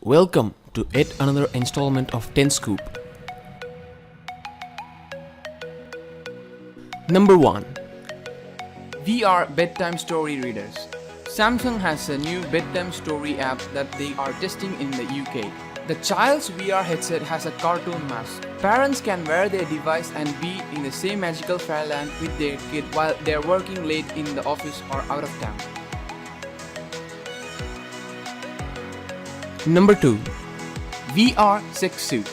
Welcome to yet another installment of 10 Scoop. Number 1. VR Bedtime Story Readers. Samsung has a new bedtime story app that they are testing in the UK. The child's VR headset has a cartoon mask. Parents can wear their device and be in the same magical fairyland with their kid while they are working late in the office or out of town. Number 2. VR Sex Suit.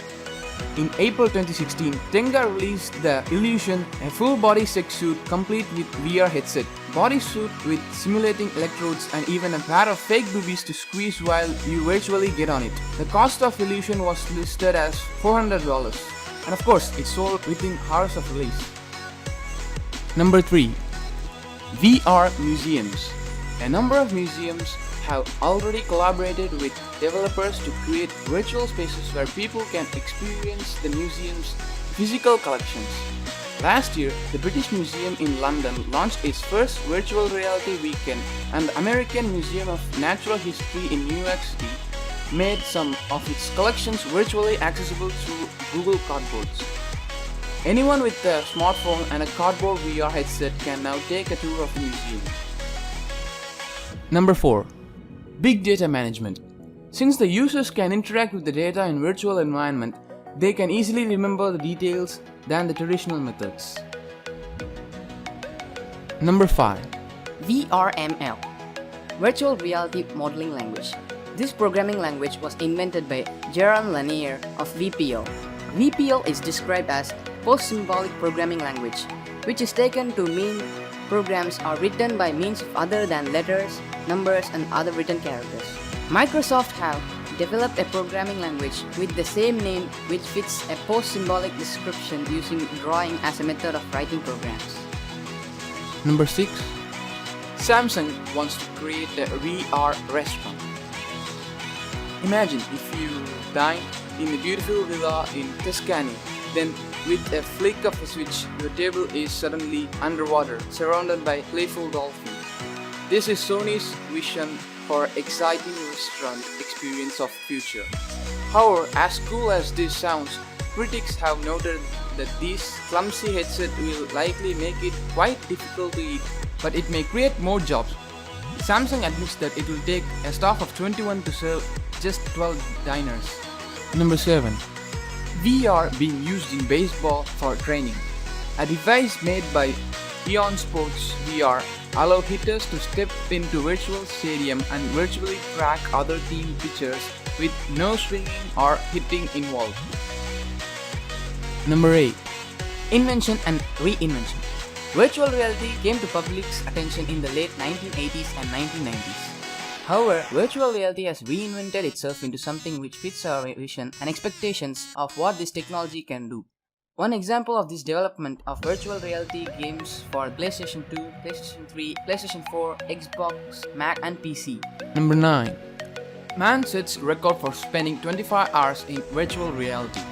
In April 2016, Tenga released the Illusion, a full-body sex suit complete with VR headset, bodysuit with simulating electrodes and even a pair of fake boobies to squeeze while you virtually get on it. The cost of Illusion was listed as $400 and of course it sold within hours of release. Number 3. VR Museums. A number of museums have already collaborated with developers to create virtual spaces where people can experience the museum's physical collections. Last year, the British Museum in London launched its first virtual reality weekend, and the American Museum of Natural History in New York City made some of its collections virtually accessible through Google Cardboards. Anyone with a smartphone and a cardboard VR headset can now take a tour of the museum. Number 4. Big Data Management. Since the users can interact with the data in virtual environment, they can easily remember the details than the traditional methods. Number 5. VRML, Virtual Reality Modeling Language. This programming language was invented by Jaron Lanier of VPO. VPO is described as Post-Symbolic Programming Language, which is taken to mean programs are written by means of other than letters, numbers, and other written characters. Microsoft have developed a programming language with the same name which fits a post-symbolic description using drawing as a method of writing programs. Number 6. Samsung wants to create a VR restaurant. Imagine if you dine in a beautiful villa in Tuscany, then with a flick of a switch, your table is suddenly underwater, surrounded by playful dolphins. This is Sony's vision for exciting restaurant experience of future. However, as cool as this sounds, critics have noted that this clumsy headset will likely make it quite difficult to eat, but it may create more jobs. Samsung admits that it will take a staff of 21 to serve just 12 diners. Number 7. VR being used in baseball for training. A device made by Eon Sports VR allows hitters to step into virtual stadium and virtually track other team pitchers with no swinging or hitting involved. Number 8. Invention and reinvention. Virtual reality came to public's attention in the late 1980s and 1990s. However, virtual reality has reinvented itself into something which fits our vision and expectations of what this technology can do. One example of this development of virtual reality games for PlayStation 2, PlayStation 3, PlayStation 4, Xbox, Mac and PC. Number 9. Man sets record for spending 25 hours in virtual reality.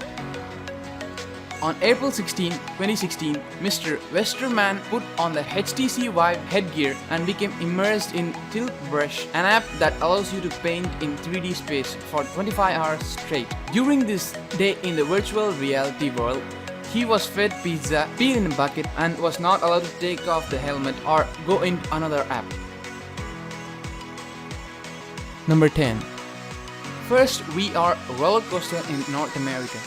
On April 16, 2016, Mr. Westerman put on the HTC Vive headgear and became immersed in Tilt Brush, an app that allows you to paint in 3D space for 25 hours straight. During this day in the virtual reality world, he was fed pizza, peed in a bucket, and was not allowed to take off the helmet or go into another app. Number 10. First VR roller coaster in North America.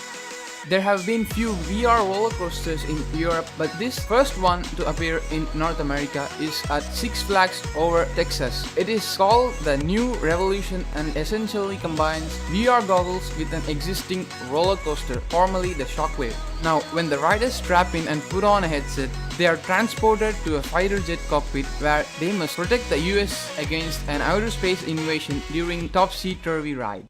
There have been few VR roller coasters in Europe, but this first one to appear in North America is at Six Flags over Texas. It is called the New Revolution and essentially combines VR goggles with an existing roller coaster, formerly the Shockwave. Now, when the riders strap in and put on a headset, they are transported to a fighter jet cockpit where they must protect the US against an outer space invasion during topsy-turvy ride.